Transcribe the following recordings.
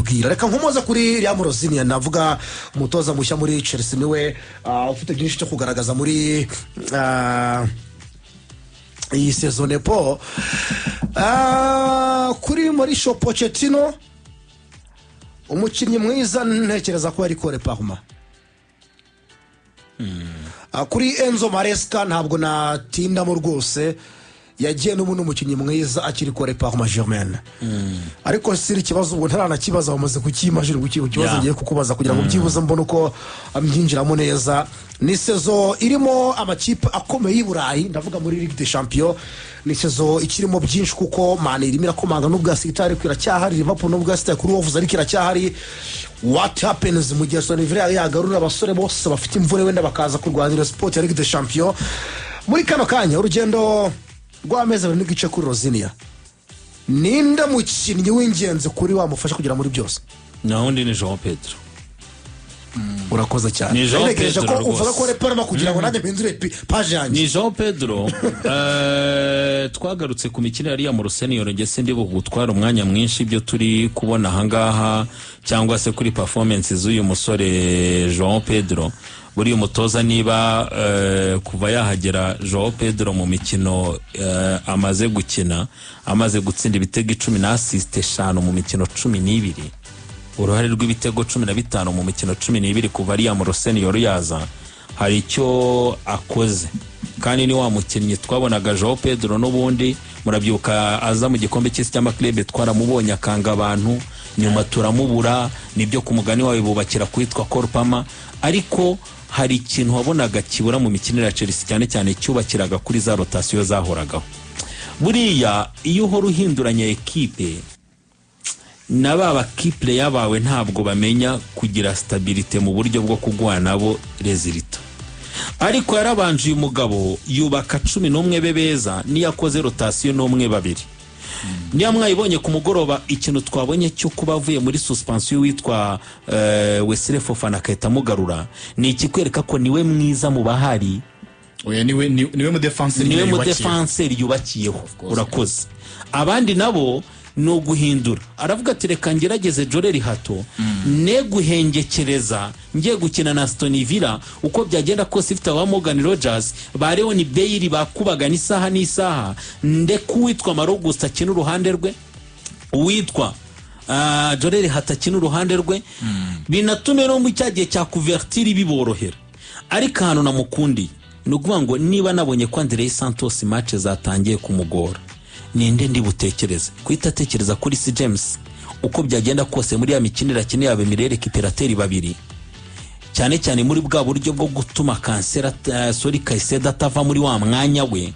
kubitubwira. Reka nkomoza kuri Liam Rosenior, navuga umutoza mushya muri Chelsea niwe ufite byinshi cyo kugaragaza muri iyi sezone po. Kuri Mauricio Pochettino, umukinnyi mwiza ntekereza ko yari Kore Parma. Kuri Enzo Maresca ntabwo natindamo rwose, yagiye n'umuntu umukinnyi mwiza akiri Kore Parma Germaine. Ariko siri kibazo ubu ntaranakibaza, bamaze kukimajira kibazo ngiye kukubaza kugira ngo byibuze mbone uko ambyinjiramo neza. Ni sezo irimo amakipe akomeye y'Iburayi, ndavuga muri Ligue des Champions. Ni sezo ikirimo byinshi kuko Man irimo irakomanga n'ubwa City kwiracyahari, Liverpool n'ubwa City kuri Wolves ariko iracyahari. What happens mu gihe Aston Villa yagarura abasore bose bafite imvune wenda bakaza kurwanira sport ya Ligue des Champions? Muri kano kanya urugendo rw'amezi abiri n'igice kuri Rosenior, ninde mukinnyi w'ingenzi kuri wamufasha kugira muri byose? Nahundi ni João Pedro. Urakoze cyane. Ntegereje ko uvuga ko Parma kugira ngo nanjye mpindure page yanjye. Ni João Pedro. Twagarutse ku mikino yari ya mu Rosenior, ngese ndi bugutwara umwanya mwinshi ibyo turi kubona hangaha cyangwa se kuri performance z'uyu musore João Pedro. Buri umutoza niba kuva yahagera João Pedro mu mikino amaze gukina, amaze gutsinda ibitego 10 na assist 5 mu mikino 12, uruhare rw'ibitego 15 mu mikino 12 kuva Liam Rosenior yaza, hari icyo akoze. Kandi ni wa mukinnyi twabonaga João Pedro n'ubundi murabyuka aza mu gikombe cy'isi cy'amaklebe twaramubonye akanga abantu, nyuma turamubura, nibyo ku mugani wawe bubakira kwitwa Korpama. Ariko hari ikintu wabonaga kibura mu mikinire ya Chelsea, cyane cyane cyubakiraga kuri za rotation zahoragaho. Buriya iyo uhora uhinduranya ekipe, n'aba key player bawe ntabwo bamenya kugira stabilité mu buryo bwo kugwana nabo resultat. Ariko yarabanje uyu mugabo yubaka 11 bebeza, niyakoze rotation n'umwe babiri. Niya mwayibonye ku mugoroba ikintu twabonye cyo kubavuye muri suspension witwa Wesley Fofana kahita mugarura, ni ikikwereka ko niwe mwiza mu bahari. Oya niwe mu defenseur yubakiyeho. Urakoze. Abandi nabo no guhindura. Aravuga ati reka ngerageze Joreri hato ne guhengekereza ngiye gukina na Aston Villa uko byagenda kose ifite wa Morgan Rogers bareho ni Bailey bakubaga n'isaha n'isaha, nde kuwitwa Marogusta akina uruhande rwe, uwitwa Joreri hato akina uruhande rwe, binatume no mu cyagiye cya couverture biborohera. Ariko hano namukundi no kuvuga ngo niba nabonye ko Andrei Santos match zatangiye kumugora, ninde ndi butekereza kwita tekereza kuri C James uko byagenda kose muri ya mikinira kine yabe mirere kiperateri babiri, cyane cyane muri bwa buryo bwo gutuma kansera Kaiseda atava muri wa mwanya we,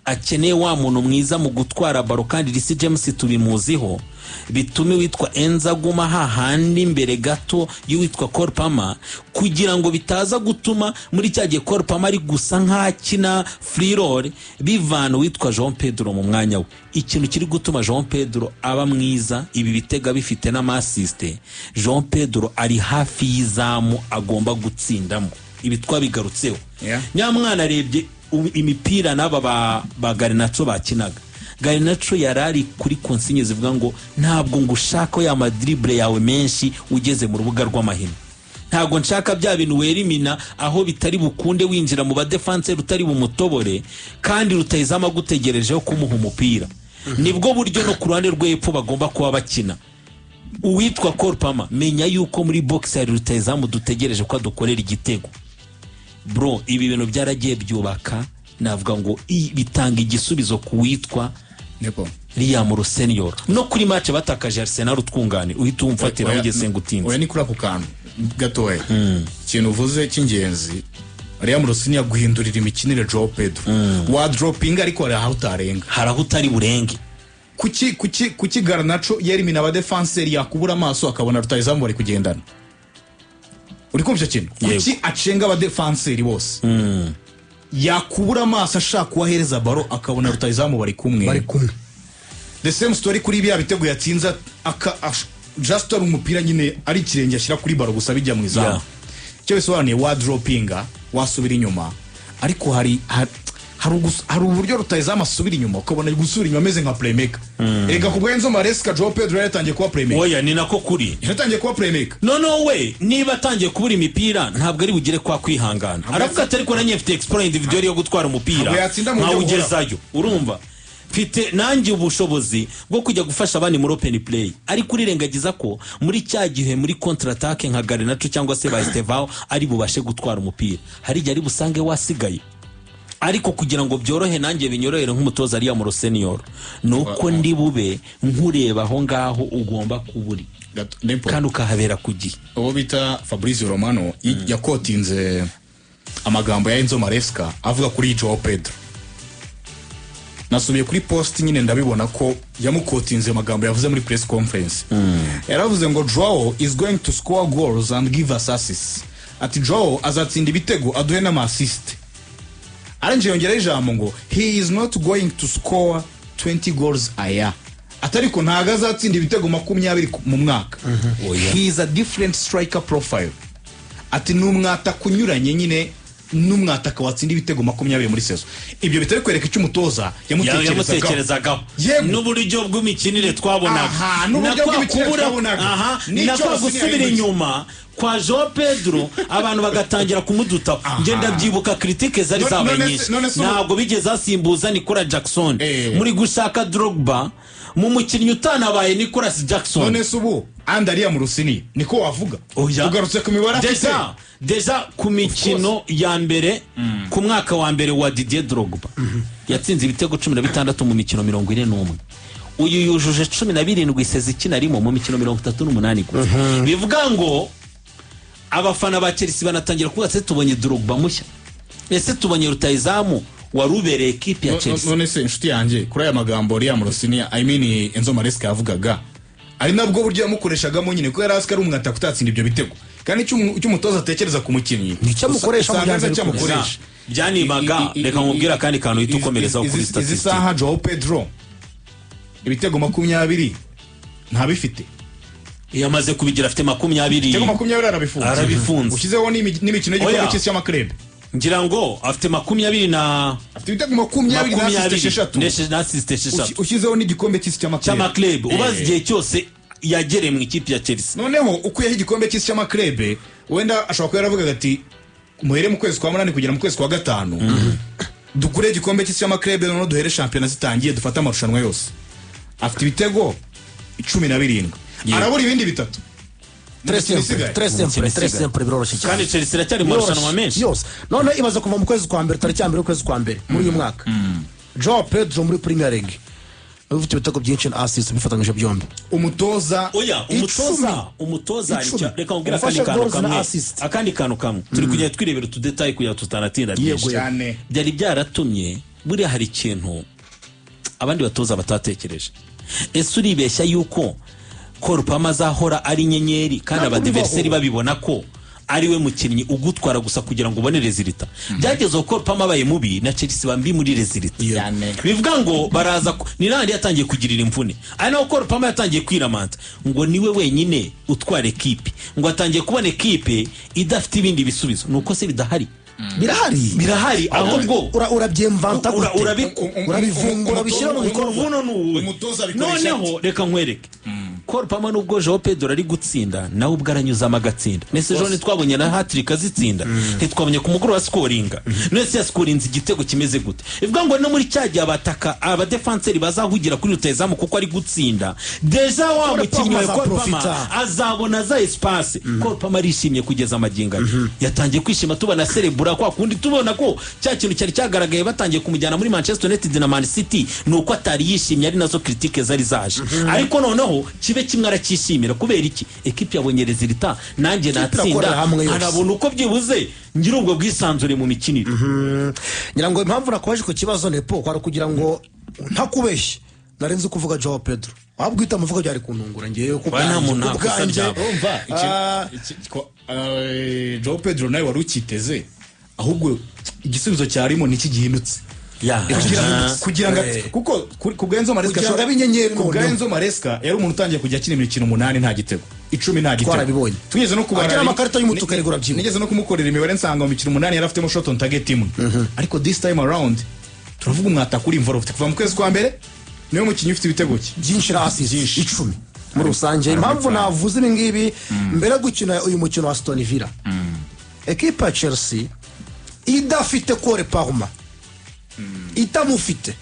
akeneye wa muntu mwiza mu gutwara baro. Kandi C James tubimuziho bitume witwa Enza guma hahandi imbere gato y'uwitwa Korpama, kugira ngo bitaza gutuma muri cyagiye Korpama ari gusa nk'akina free roll bivana witwa João Pedro mu mwanya we. Ikintu kiri gutuma João Pedro aba mwiza, ibi bitega bifite n'amasiste, João Pedro ari hafi y'izamu agomba gutsindamo. Ibi twabigarutseho. Nyamwana arebye imipira n'aba ba Garnacho bakinaga, Garnacho yarari kuri consigne zivuga ngo ntabwo ngushaka ya madrible yawe menshi ugeze mu rubuga rw'amahina, ntabwo nshaka bya bintu werimina aho bitari bukunde winjira mu ba defense rutari bumutobore kandi rutayizama gutegerejeho kumuha umupira. Nibwo buryo no ku ruhande rw'epfo bagomba kuba bakina. Uwitwa Korpama menya yuko muri box ari rutayizamu dutegereje ko adukorera igitego. Bro, ibi bintu byaragiye byubaka, navuga ngo bitanga igisubizo kuwitwa Liam Rosenior. No kuri match batakaje Arsenal utwungane uhita umfatira ugeze ngutinze. Oya ni kuri ako kantu gatoye. Ikintu uvuze cy'ingenzi, Liam Rosenior guhindurira imikinire João Pedro. Wa dropping ariko haraho utarenga. Haraho utari burenge. Kuki Garnacho yari mina aba defenseur yakubura amaso akabona rutayizamu bari kugendana. Uri kumva kintu? Kuki acenga aba defenseur bose? Yakubura amaso ashaka kubahereza baro akabona rutayizamu bari kumwe. The same story kuri bya bitego yatsinza just ari umupira nyine ari kirenge ashyira kuri baro gusa bijya mu izamu. Cyo bisobanuye wa droppinga wasubira inyuma, ariko hari uburyo rutayizamu asubira inyuma ukabona gusubira inyuma ameze nka playmaker. Reka ku bwa Enzo Maresca Joao Pedro yaratangiye kuba playmaker. Oya ni nako kuri. Yaratangiye kuba playmaker. No we niba atangiye kubura imipira ntabwo ari bugire kwa kwihangana. Aravuga ati ariko nanjye mfite exploit individual yo gutwara umupira. Nkawugezayo. Urumva? Mfite nanjye ubushobozi bwo kujya gufasha abandi muri open play. Ariko urirengagiza ko muri cya gihe muri contre attaque nka Garnacho cyangwa se ba Estevao ari bubashe gutwara umupira. Hari igihe ari busange wasigaye. Ariko kugira ngo byorohe nanjye binyorohere nk'umutoza Liam Rosenior nuko ndi bube nkureba aho ngaho ugomba kuburi kandi ukahabera kugiye. Uwo bita Fabrizio Romano yakotinze amagambo ya Enzo Maresca avuga kuri Joao Pedro. Nasubiye kuri post nyine ndabibona ko yamukotinze amagambo yavuze muri press conference. Yaravuze ngo Joao is going to score goals and give us assists. Ati Joao azatsinda ibitego aduhe n'ama assist. Aranje yongera ijambo ngo he is not going to score 20 goals a year. Atariko ntaga azatsinda ibitego 20 mu mwaka. He is a different striker profile. Ati numwata kunyuranye nyine numwataka watsinda ibitego 20 muri sezo. Ibyo bitari kwereka icyo umutoza yamutekerezagaho n'uburyo bw'imikinire twabonaga n'ako gusubira inyuma kwa Joao Pedro abantu bagatangira kumuduta. Ngenda byibuka critique zari zabaye nyinshi ntabwo bigeze asimbuza Nicolas Jackson muri gushaka Drogba mu mukinnyi utanabaye Nicolas Jackson. None subu andariya mu rusini niko wavuga ugarutse ku mibara deja ku mikino ya mbere ku mwaka wa mbere wa Didier Drogba yatsinze ibitego 16 mu mikino 41. Uyu yujuje 17 isezi kinarimo mu mikino 38. Bivuga ngo abafana ba Chelsea banatangira kuvuga ati tubonye Drogba mushya. Ese tubonye rutayizamu warubereye equipe ya Chelsea. None se inshuti yanjye kuri aya magambo Liam Rosenior Enzo Maresca yavugaga ari nabwo buryo yamukoreshagamo nyine ko yaraska ari umwata kutatsinda ibyo bitego. Kandi icyo umutoza atekereza ku mukinnyi nicyo mukoresha mu byanze cyamukoresha byanimaga. Reka nkubwira kandi kantu itukomereza kuri statistics. Izi saha Joao Pedro ibitego 20 ntabifite. Yamaze kubigira afite 20. Ibitego 20 arabifunze. Ukizeho n'imikino y'igikombe cy'isi y'amaklub. Ngira ngo afite 20 na afite ibitego 20 na assist 6. Ukizeho n'igikombe cy'isi cy'amaklub. Ubaze igihe cyose yagereye mu ikipe ya Chelsea. Noneho ukuyeho igikombe cy'isi cy'amaklub wenda ashobora kuba yaravugaga ati muhere mu kwezi kwa 8 kugera mu kwezi kwa 5 dukure igikombe cy'isi cy'amaklub no duhere championnat zitangiye dufata amarushanwa yose. Afite ibitego 17 arabura ibindi bitatu. Très simple biroroshye cyane. Kandi Chelsea iracyari mu marushanwa menshi yose. None imaze kuva mu kwezi kwa mbere tariki ya mbere kwezi kwa mbere muri uyu mwaka. Joao Pedro muri Premier League ufite ibitego byinshi na assist bifatanyije byombi. Umutoza reka nkubwira akandi kantu kamwe turi kujya twirebera tudetaye kuya tutanatinda byinshi. Byari byaratumye buri hari ikintu abandi batoza batatekereje. Ese uribeshya yuko Korupama azahora ari nyenyeri kandi abadiverseri babibona ko ari we mukinnyi ugutwara gusa kugira ngo ubone resulta. Byagezeho Korupama abaye mubi na Chelsea bambi muri resulta. Bivuga ngo baraza ni nandi yatangiye kugirira imvune. Ari naho Korupama yatangiye kwiramanta ngo niwe wenyine utwara equipe. Ngo atangiye kubona equipe idafite ibindi bisubizo. Nuko se bidahari. Birahari ahubwo urabyemvanta urabivungura bishyira mu bikorwa. Noneho reka nkwereke Korupama nubwo Joao Pedro ari gutsinda nawe ubwo aranyuzamo agatsinda. Nese jone twabonye na hatari kazitsinda ntitwabonye ku mugoro wa scoringa. Nese ya scorinze igitego kimeze gute. Ivuga ngo no muri cyagiye abataka aba defenseur bazahugira kuri rutayizamu kuko ari gutsinda. Deja wa mukinnyi wa Korupama azabona za espace. Korupama arishimye kugeza amaginga. Yatangiye kwishima tubona cerebura kwa kundi tubona ko cya kintu cyari cyagaragaye batangiye kumujyana muri Manchester United na Man City nuko atari yishimye ari nazo critique zari zaje. Ariko noneho kibe kimwe arakishimira kubera iki equipe yabonye resulta nanjye natsinda arabona uko byibuze ngira ubwo bwisanzure mu mikinire. Ngira ngo impamvu nakoje ku kibazo nepo kwari kugira ngo ntakubeshye narenze kuvuga Joao Pedro wabwita muvuga byari kuntungura ngiye kuko nta muntu nakosabye. Joao Pedro nawe wari ukiteze ahubwo igisubizo cyarimo niki gihindutse. Kugira ngo kuko ku Enzo Maresca yari umuntu utangiye kujya akina imikino 8 nta gitego 10 nta gitego. Tugeze no kubara amakarita y'umutuku ariko urabyibuka. Nigeze no kumukorera imibare nsanga mu mikino 8 yari afitemo shot on target imwe. Ariko this time around turavuga umwataka uri involved kuva mu kwezi kwa mbere niwe mukinnyi ufite ibitego byinshi hasi 10 muri rusange. Impamvu navuze ibi ngibi mbere gukina uyu mukino wa Aston Villa, ekipe ya Chelsea idafite Kore Parma itamufite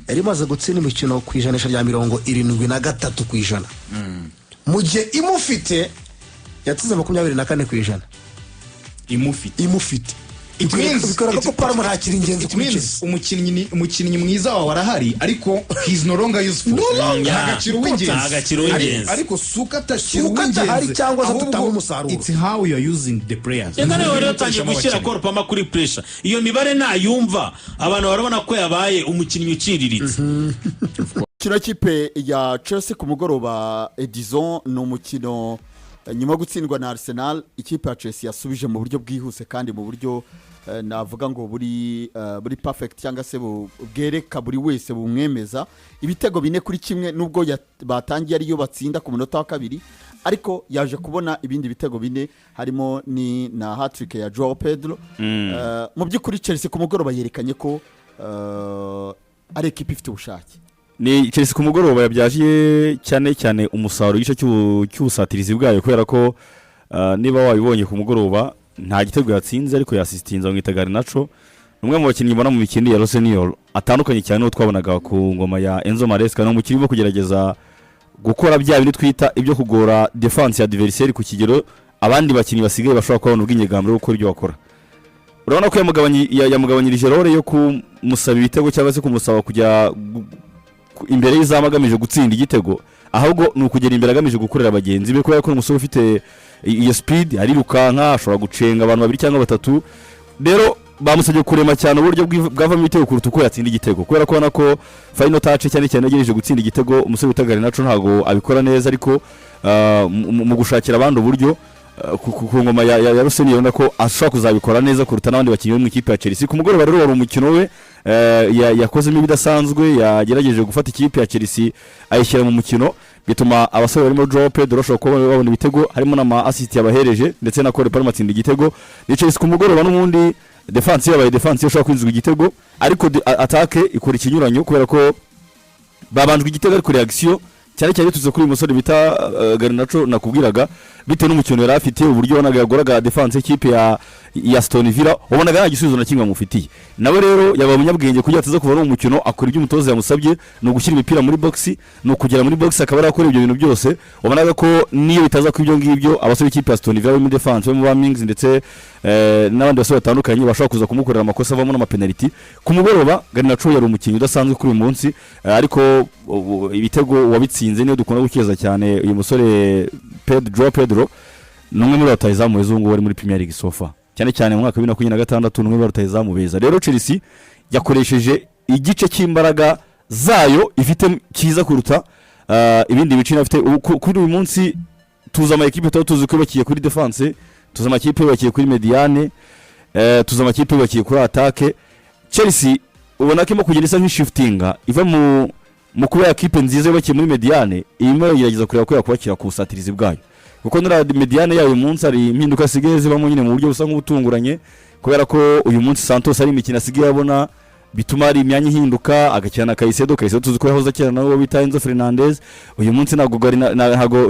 yari imaze gutsinda imikino ku ijanisha rya 73%, mu gihe imufite yatsinze 24%. Imufite bikora ko Parma nta kiri ingenzi ku mukino. umukinnyi mwiza wawe arahari ariko he's no longer useful. Agaciro w'ingenzi ariko suka atahari cyangwa se tutanga umusaruro. It's how you are using the players. Rero yatangiye gushyira Kore Parma kuri pressure. Iyo mibare nayumva abantu barabona ko yabaye umukinnyi uciriritse. Kino kipe ya Chelsea ku mugoroba Edison no mukino nyuma gutsindwa na Arsenal, ikipe ya Chelsea yasubije mu buryo bwihuse kandi mu buryo navuga ngo buri perfect cyangwa se bwereka buri wese bumwemeza. Ibitego 4-1 nubwo batangiye ariyo batsinda ku munota wa kabiri, ariko yaje kubona ibindi bitego 4 harimo ni na hat-trick ya Joao Pedro. Mu by'ukuri Chelsea ku mugoroba yerekanye ko ari ekipe ifite ubushake. Ni Chelsea ku mugoroba yabyaje cyane umusaruro igice cy'ubusatirizi bwayo, kubera ko niba wabibonye ku mugoroba nta gitego yatsinze ariko yasistinze ngo itagari naco. Numwe mu bakinnyi mbona mu mikino ya Rosenior atandukanye cyane no twabonaga ku ngoma ya Enzo Maresca, no mukiri bo kugerageza gukora bya bindi twita ibyo kugora defense ya adversaire ku kigero abandi bakinnyi basigaye bashobora kubona ubwinyegamiro gukora ibyo bakora. Urabona ko yamugabanyirije role yo kumusaba ibitego cyangwa se kumusaba kujya imbere y'izama agamije gutsinda igitego, ahubwo ni ukugera imbere agamije gukorera abagenzi be, kubera ko umusore ufite iyo speed ari rukanka ashobora gucenga abantu 2 cyangwa 3. Rero bamusabye kurema cyane uburyo bwavamo ibitego kuruta uko yatsinda igitego, kubera ko bana ko final touch cyane yagejeje gutsinda igitego umusore utagari naco ntago abikora neza, ariko mu gushakira abandi uburyo ku ngoma ya Rosenior yona ko ashobora kuzabikora neza kuruta n'abandi bakinnyi mu ikipe ya Chelsea. Ku mugoroba rero wari umukino we yakozemo ibidasanzwe, yagerageje gufata ikipe ya Chelsea ayishyira mu mukino, bituma abasore barimo Joao Pedro bashobora kuba babona ibitego, harimo na assist yabahereje ndetse na Kore Parma atsinda igitego. Ni Chelsea ku mugoroba n'ubundi defense ishobora kwinjizwa igitego, ariko attaque ikora ikinyuranyo, kubera ko babanjwe igitego ariko reaction cyane tuze kuri uyu musore bita Garnacho nakubwiraga, bitewe n'umukino yari afite uburyo wanaga yagoraga defense ikipe ya Aston Villa, ubonaga nta gisubizo na kimwe amufitiye. Nawe rero yaba umunyabwenge kugira ataza kuva no umukino akora ibyo umutoza yamusabye, no gushyira imipira muri box, no kugera muri box akaba yakora ibyo bintu byose. Ubonaga ko niyo bitaza ku ibyo ngibyo abasore ikipe ya Aston Villa mu defense mu Mings ndetse n'abandi basore batandukanye bashobora kuza kumukorera amakosa avamo n'amapenalty. Ku mugoroba Garnacho yari umukinnyi udasanzwe kuri uyu munsi, ariko ibitego wabitsinze niyo dukunda gukeza cyane uyu musore Joao Pedro, numwe muri batayizamu wezungu wari muri Premier League sofa cyane mu mwaka wa 2026, numwe muri batayizamu beza. Rero Chelsea yakoresheje igice cy'imbaraga zayo ifite kiza kuruta ibindi bicina afite kuri uyu munsi. Tuza ama equipe tuzi ko bakiye kuri defense, tuza amakipe bakiye kuri mediane, tuza amakipe bakiye kuri attaque. Chelsea ubona ko kugenda isa nk'ishiftinga iva mu kuba equipe nziza bakiye muri mediane, irimo yerageza kureba ko yakubakira ku busatirizi bwayo, kuko nura mediane yayo munsi ari impinduka sigaye zibamo nyine mu buryo busa nk'ubutunguranye, kubera ko uyu munsi Santos ari imikino asigaye abona bituma ari imyanya ihinduka, agakina Caicedo tuzi ko yahoze akina nawe bita Enzo Fernandez. Uyu munsi ntago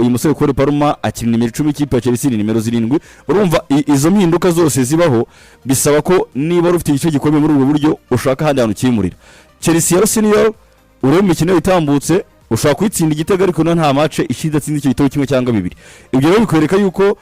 uyu musore Kore Parma akina nimero 10 ikipe ya Chelsea nimero 7. Urumva izo mpinduka zose zibaho, bisaba ko niba rufite igice gikomeye muri ubwo buryo ushaka handi hantu kimurira. Chelsea ya Rosenior urebe imikino itambutse ushaka kwitsinda igitego, ariko nta match ishidatsinda icyo gitego kimwe cyangwa 2. Ibyo rero bikwereka yuko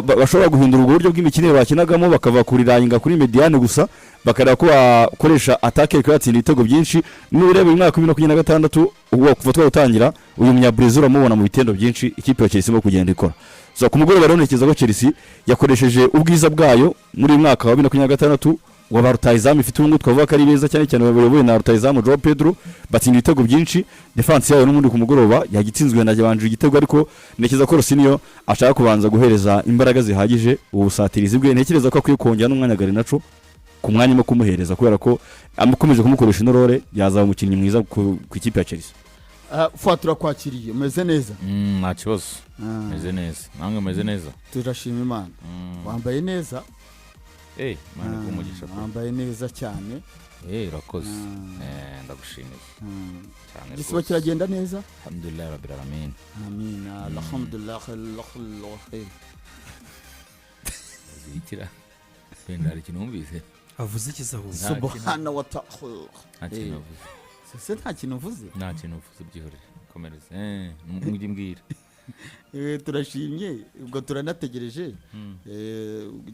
bashobora guhindura ubwo buryo bw'imikino bakinagamo, bakava kuriranga kuri mediane gusa, bakareba ko bakoresha attaque kwatsinda ibitego byinshi. N'urebe mu mwaka wa 2026 ubwo kuva twatangira uyu munyabrazil amubona mu bitendo byinshi ikipe ya Chelsea mo kugenda ikora. So ku mugoroba rero nekiza ko Chelsea yakoresheje ubwiza bwayo muri mwaka wa 2026 wa rutayizamu ifite ubungu twavuga ko ari beza cyane bayoboye na rutayizamu Joao Pedro, batsinda ibitego byinshi. Defense yayo n'umundi ku mugoroba yagitsinzwe na jabanje igitego, ariko nekiza ko Rosenior ashaka kubanza guhereza imbaraga zihagije ubusatirizi bwe. Ntekereza ko akwiye kongera n'umwanya Garnacho ku mwanya mo kumuhereza, kubera ko amukomeje kumukoresha inorore yazaba umukinnyi mwiza ku ikipe ya Chelsea. Fatura kwakiriye umeze neza? Nta kibazo, meze neza. Nange meze neza. Turashima Imana. Wambaye neza? mwana bw'umugisha wambaye neza cyane urakoze ndagushimiye cyane igisibo kiragenda neza alhamdulillah rabbil alamin amin alhamdulillah khair zikira benda ikintu umvise avuze ikizahuza subhana wa ta'ala nta kintu mvuze byihorere komereze mujye mbwira turashimye ubwo turanategereje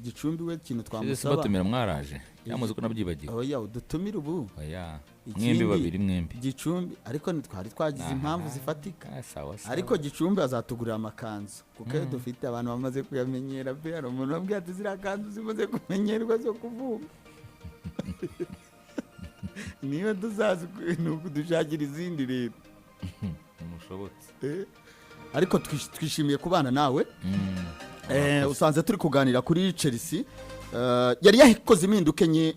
Gicumbi we kintu twamusaba batumira mwaraje yamaze ko nabyibagiwe oya udutumira ubu mwembi babiri Gicumbi ariko twari twagize impamvu zifatika ariko Gicumbi azatugurira amakanzu kuko dufite abantu bamaze kuyamenyera pe hari umuntu wabwiye ati ziriya kanzu zimaze kumenyerwa zo kuvuma niyo tuzazi nuko dushakira izindi rero mushobotse ariko twishimiye kubana nawe usanze turi kuganira kuri Chelsea yari yakoze impinduka enye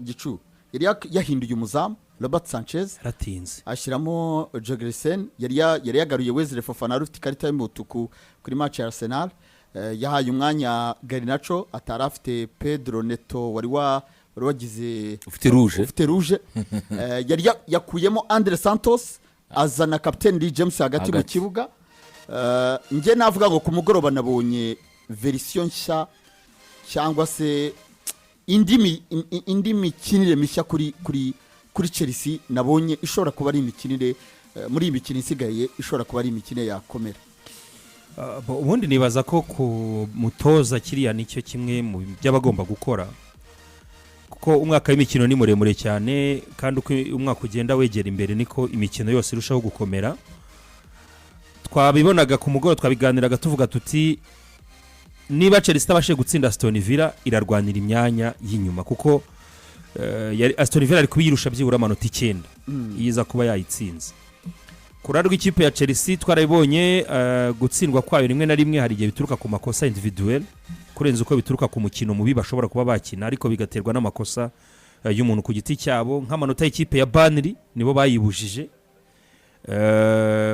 Gicu yari yahinduye umuzamu Robert Sanchez ratinze ashyiramo Jogresen yari yagaruye Wesley Fofana ufite ikarita y'umutuku kuri match ya Arsenal yahaye umwanya Garnacho atari afite Pedro Neto wari wagize ufite rouge yari yakuyemo Andre Santos azana captain Lee James hagati mu kibuga nge navuga ngo ku mugoroba nabonye version nshya cyangwa se indi mikinire mishya kuri Chelsea nabonye ishobora kuba ari imikinire muri iyi mikino isigaye ishobora kuba ari imikinire yakomera ubundi nibaza ko ku mutoza kiriya nicyo kimwe mu by'abagomba gukora kuko umwaka w'imikino ni muremure cyane kandi uko umwaka ugenda wegera imbere niko imikino yose irushaho gukomera twabibonaga ku mugoroba twabiganiraga tuvuga tuti niba Chelsea itabashe gutsinda Aston Villa irarwanira imyanya y'inyuma kuko Aston Villa ari kubiyirusha byibura amanota 9 yiza kuba yayitsinze kurarwa ikipe ya Chelsea twarabibonye gutsindwa kwayo rimwe na rimwe hari igihe bituruka ku makosa individuel kurenza uko bituruka ku mukino mubi bashobora kuba bakina ariko bigaterwa n'amakosa y'umuntu ku giti cyabo nk'amanota y'ikipe ya Burnley nibo bayibujije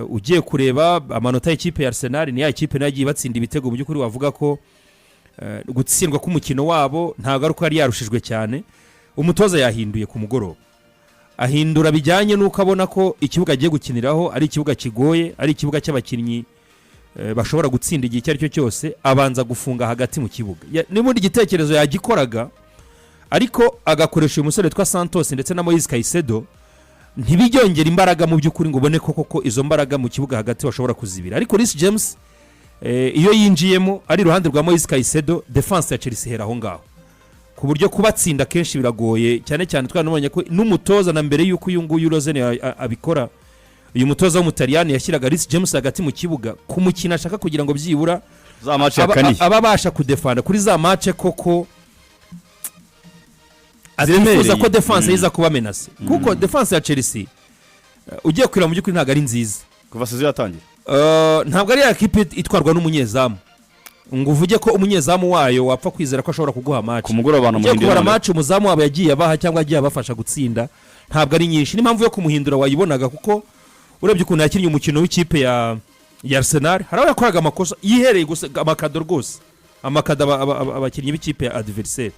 ugiye kureba amanota y'ikipe ya Arsenal ni ya ikipe nagiye batsinda ibitego mu by'ukuri wavuga ko gutsindwa k'umukino wabo ntago ari ko yari yarushijwe cyane umutoza yahinduye ku mugoroba ahindura bijyanye nuko abona ko ikibuga agiye gukiniraho ari ikibuga kigoye ari ikibuga cy'abakinnyi bashobora gutsinda igihe cyari cyo cyose abanza gufunga hagati mu kibuga n'ubundi igitekerezo yagikoraga ariko agakoresha uyu musore twa Santos ndetse na Moise Caicedo ntibijyongera imbaraga mu by'ukuri ngo ubone koko izo mbaraga mu kibuga hagati washobora kuzibira ariko Reece James iyo yinjiyemo ari iruhande rwa Moise Caicedo defense ya Chelsea hera aho ngaho ku buryo kubatsinda kenshi biragoye cyane cyane twanabonye ko n'umutoza na mbere yuko uyu nguyu Rosenior abikora uyu mutoza w'umutaliyani yashyiraga Reece James hagati mu kibuga kumukina ashaka kugira ngo byibura za match yakaniye ababasha kudefanda kuri za match koko azifuza ko defense yiza kuba menase kuko defense ya Chelsea ugiye kwira mu by'ukuri ntago ari nziza kuva sezo yatangira ntabwo ari ikipe itwarwa n'umunyezamu ngo uvuge ko umunyezamu wayo wapfa kwizera ko ashobora kuguha match ku mugoroba no muhindura kubara match umuzamu wabo yagiye abaha cyangwa yagiye abafasha gutsinda ntabwo ari nyinshi n'impamvu yo kumuhindura wayibonaga kuko urebye ukuntu yakinnye umukino w'ikipe ya Arsenal haraho yakoraga amakosa yihereye gusa amakado rwose amakado abakinnyi b'ikipe ya adversaire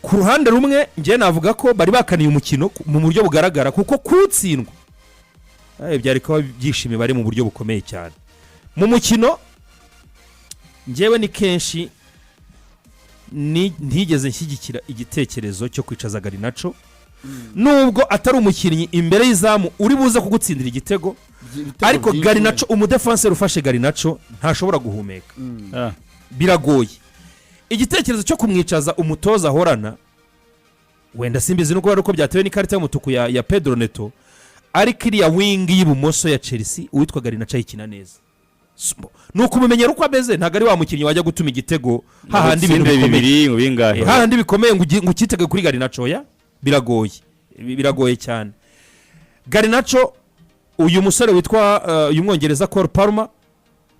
ku ruhande rumwe ngiye navuga ko bari bakaniye umukino mu buryo bugaragara kuko kutsindwa byari ko byishimiye bari mu buryo bukomeye cyane mu mukino ngewe ni kenshi ntigeze nshyigikira igitekerezo cyo kwicaza Garnacho nubwo atari umukinnyi imbere y'izamu uri buze kugutsindira igitego ariko Garnacho umudefenseur ufashe Garnacho ntashobora guhumeka biragoye igitekerezo cyo kumwicaza umutoza ahorana wenda simbizi nuko ari uko byatewe n'ikarita y'umutuku ya Pedro Neto ariko iriya wing y'ibumoso ya Chelsea uwitwa Garnacho ayikina neza nuko umumenyera uko ameze ntago ari wa mukinnyi wajya gutuma igitego hahandi ibintu bikomeye hahandi bikomeye ngo ukitege kuri Garnacho ya biragoye cyane Garnacho uyu musore witwa uyu mwongereza Cole Palmer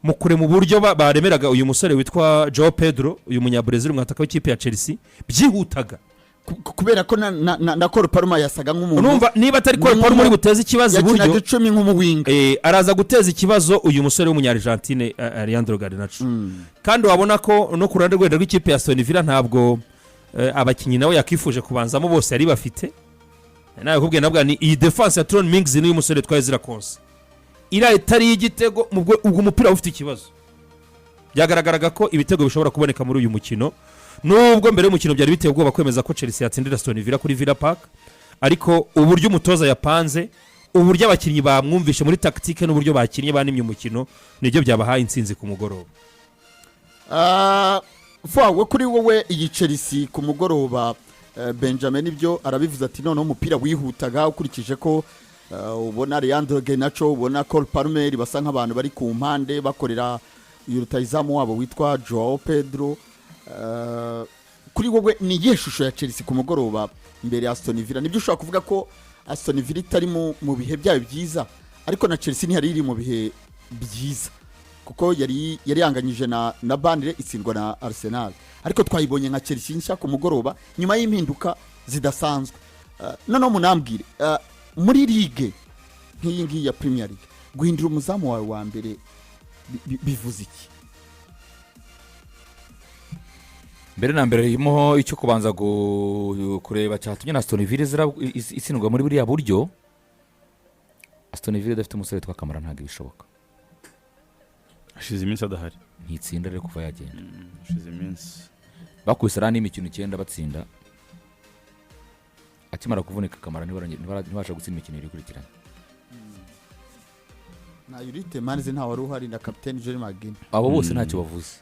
mukure mu buryo baremeraga uyu musore witwa Joao Pedro uyu munyabrazil mwataka w'ikipe ya Chelsea byihutaga kubera ko na Cole Palmer yasaga nk'umuntu urumva niba atari Cole Palmer muri buteza ikibazo iburyo yakinaga icumi nk'umuwinga araza guteza ikibazo uyu musore w'umunyargentine Leandro Garnacho kandi wabona ko no ku ruhande rwenda rw'ikipe ya Aston Villa ntabwo abakinnyi nawe yakifuje kubanzamo bose ari bafite nawe kubwiye nabwo ni iyi defense ya Tron Mings n'uyu musore twaye zira konse ira itari y'igitego ubwo umupira ufite ikibazo byagaragaraga ko ibitego bishobora kuboneka muri uyu mukino nubwo mbere y'umukino byari biteye ubwoba kwemeza ko Chelsea yatsindira Aston Villa kuri Villa Park ariko uburyo umutoza yapanze uburyo abakinnyi bamwumvishe muri tactique n'uburyo bakinnye banimye umukino nibyo byabahaye intsinzi ku mugoroba Fuwa kuri wowe iyi Chelsea ku mugoroba Benjamin ibyo arabivuze ati noneho umupira wihutaga ukurikije ko ubona Leandro Garnacho ubona Cole Palmer basa nk'abantu bari ku mpande bakorera rutayizamu wabo witwa Joao Pedro kuri wowe ni iyihe shusho ya Chelsea ku mugoroba imbere ya Aston Villa nibyo ushobora kuvuga ko Aston Villa itari mu bihe byayo byiza ariko na Chelsea ntiyari iri mu bihe byiza kuko yari yanganyije na Burnley itsindwa na Arsenal ariko twayibonye nka Chelsea nshya ku mugoroba nyuma y'impinduka zidasanzwe noneho munambwire muri ligue nk'iyi ngiyi ya Premier League guhindura umuzamu wawe wa mbere bivuze iki mbere na mbere irimo icyo kubanza kureba cyatumye na Aston Villa itsindwa muri buriya buryo Aston Villa idafite umusore witwa Kamara ntabwo bishoboka ashize iminsi adahari ntitsinda rero kuva yagenda ashize iminsi bakubise rani imikino 9 batsinda akimara kuvunika Kamara ntibasha gutsinda imikino iri kurikirana na Yurite Manze nta wari uhari na Captain Jerry Magin abo bose ntacyo bavuze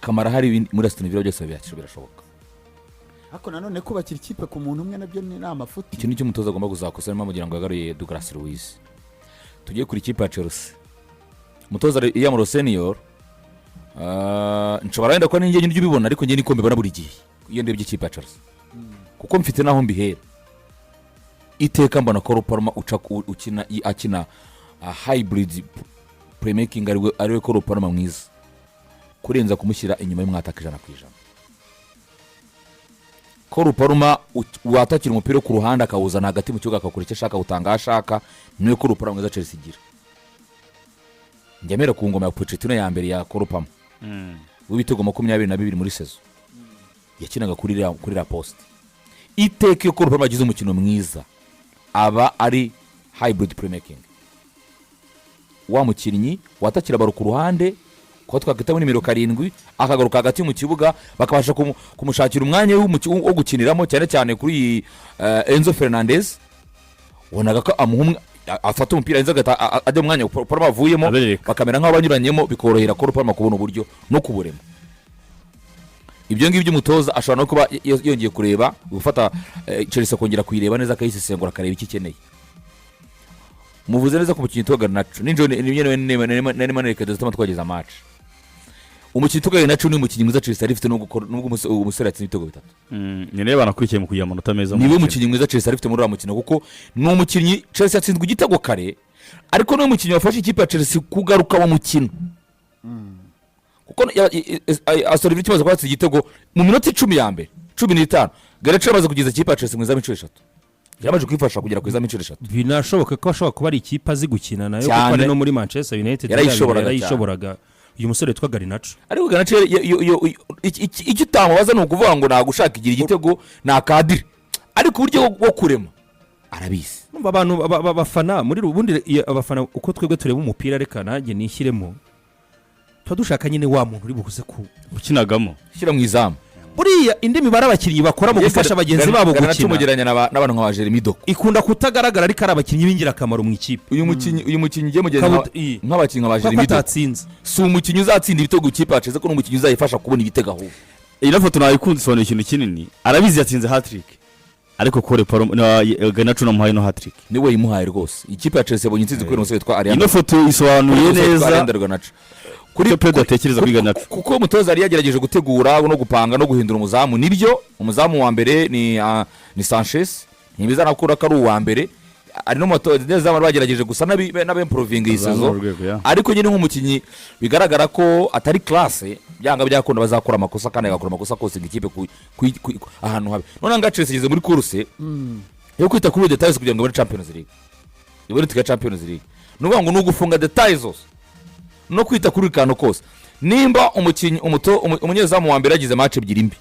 Kamara hari muri Aston Villa byose birashoboka ariko nanone kubakira ikipe ku muntu umwe nabyo ni amafuti ikintu cy'umutoza agomba kuzakosa arimo kugira ngo yagaruye Douglas Luiz tugiye kuri ikipe ya Chelsea umutoza Liam Rosenior nshobora wenda ko ninjye njye ubibona ariko njye niko mbibona buri gihe iyo ndebye ikipe ya Chelsea kuko mfite naho mbihera iteka mbona Cole Palmer akina hybrid playmaking ariwe Cole Palmer mwiza kurenza kumushyira inyuma y'umwataka 100%. Cole Palmer watakira umupira ku ruhande akawuzana hagati mu kibuga akakora icyo ashaka utanga ashaka niwe Cole Palmer mwiza Chelsea igira njyamera ku ngoma ya Pochettino ya mbere ya Cole Palmer w'ibitego 22 muri sezo yakinaga kuri la poste iteka iyo Cole Palmer agize umukino mwiza aba ari hybrid playmaking wa mukinnyi watakira baro ku ruhande ko twakita muri nimero 7 akagaruka hagati mu kibuga bakabasha kumushakira umwanya wo gukiniramo cyane cyane kuri Enzo Fernandez wonaga ko afata umupira inzaga ajya umwanya Palmer avuyemo bakamera nk'aho banyuranyemo bikorohera Cole Palmer kubona uburyo no kuburema ibyo ngibyo umutoza ashobora no kuba yongeye kureba gufata Chelsea kongera kuyireba neza akayisesengura akareba iki keneye muvuze neza ko umukinnyi twaga Garnacho ninjo nari maneke dutama twageza match umukinnyi twaga Garnacho ni umukinnyi mwiza Chelsea arifite nubwo umusore atsinze ibitego 3 nyine banakurikiye mu kugira amanota meza niwe umukinnyi mwiza Chelsea arifite muri ramukino kuko ni umukinnyi Chelsea yatsinzwe igitego kare ariko ni umukinnyi wafashe ikipe ya Chelsea kugaruka mu mukino kuko Aston Villa kimaze kwatsa igitego mu minota 10 ya mbere 15 Garnacho amaze kugeza ikipe ya Chelsea mu izami 3 yamaje kwifasha kugera ku izami 3 binashoboka ko ashobora kuba ari ikipe azi gukina nayo kuko ari no muri Manchester United yarayishoboraga uyu musore witwa Garnacho ariko Garnacho icyo utamubaza ni ukuvuga ngo nagushaka igira igitego na kadiri ariko uburyo bwo kurema arabizi numva abantu bafana muri ubundi abafana uko twebwe tureba umupira reka nanjye nishyiremo dushaka nyine wa muntu uri bukuze ku ukinagamo shyira mu izamu buriya indi mibare abakinnyi bakora mu gufasha abagenzi babo gukina umugeranya n'abantu nka Jeremy Doku ikunda kutagaragara ariko ari abakinnyi b'ingirakamaro mu ikipe uyu mukinnyi ugiye mugenzi nk'abakinnyi nka Jeremy Doku si umukinnyi uzatsinda ibitego ikipe aceze ko n'umukinnyi uzayifasha kubona ibitego aho iyi foto nayikunze isobanura ikintu kinini arabizi yatsinze hat-trick ariko Cole Palmer Garnacho namuhaye no hat-trick niwe yimuhaye rwose ikipe ya Chelsea yabonye intsinzi kuri umusore witwa Ariane ino foto isobanuye neza kuri Pedro atekereza kwiga Garnacho kuko umutoza yari yagerageje gutegura no gupanga no guhindura umuzamu nibyo umuzamu wa mbere ni Sanchez ntibiza nakura ko ari uwa mbere ari n'umutoza neza abantu bagerageje gusa n'abemprovinga iyi sezo ariko nyine nk'umukinnyi bigaragara ko atari classe byanga byakunda bazakora amakosa kandi agakora amakosa kose ikipe ahantu habe none nga Chelsea igeze muri course yo kwita kuri details kugira ngo muri Champions League ibone tika Champions League nuvuga ngo nugufunga details zose no kwita kuri kantu kose nimba umukinnyi umunyezamu wa mbere yagize match ebyiri mbi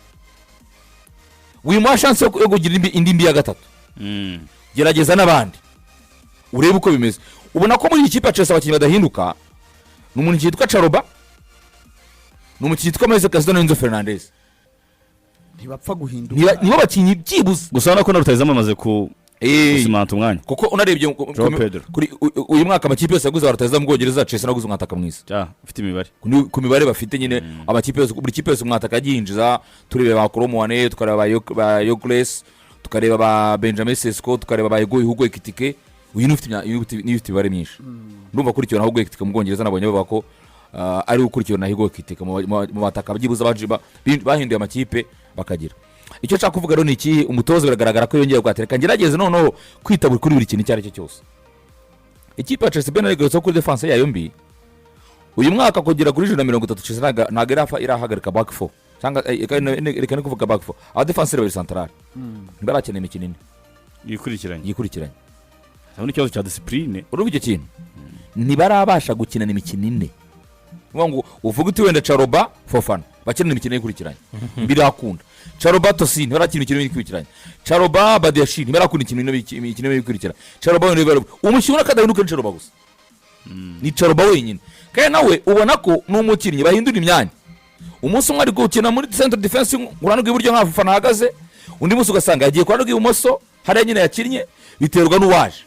wimuha chance yo kugira indi mbi ya gatatu gerageza n'abandi urebe uko bimeze ubona ko muri iyi kipe Chelsea abakinnyi badahinduka n'umuntu cyitwa Charoba n'umukinnyi cyitwa Moise Casiano Enzo Fernandez ntibapfa guhinduka nibo bakinnyi byibuze gusa nako na rutayizamu amaze ku simanta umwanya kuko unarebye kuri uyu mwaka amakipe yose yaguze rutayizamu mu Bwongereza Chelsea naguze umwataka mwiza ufite imibare ku mibare bafite nyine amakipe yose buri kipe yose umwataka yinjiza turebe ba Kumurongo tukareba ba Yogles tukareba ba Benjamin Sesko tukareba ba Hugo Ekitike uyu n'ufite ibare myinshi ndumva kurikirana Hugo Ekitike mu Bwongereza nabonye bavuga ko ari gukurikirana Hugo Ekitike mu bataka byibuza bahinduye amakipe bakagira icyo nshaka kuvuga rero ni iki umutoza biragaragara ko yongeye kwatereka ngerageze noneho kwitabura kuri buri kintu cyari cyo cyose ikipe ya Chelsea benarigetse kuri defense yayo mbi uyu mwaka kugera kuri 130 Chelsea ntago irahagarika back four cyangwa reka kuvuga back four aba defense bari central ntibarakeneye imikino ine yikurikiranye cyane ikibazo cya discipline urubye kintu ntibarabasha gukina imikino ine ngo uvuga uti wenda Charoba Fofana bakina imikino yikurikiranye birakunda Charoba Tosin barakina imikino yikurikiranye Charoba Badiashile barakunda imikino yikurikiranye Charoba umushyura kadahinduka Charoba gusa ni Charoba wenyine kandi nawe ubona ko n'umukinnyi bahindura imyanya umunsi umwe ari gukina muri center defense ngurana rw'iburyo nka Fofana ahagaze undi munsi ugasanga yagiye kwa rw'ibumoso hari nyine yakinnye biterwa n'uwaje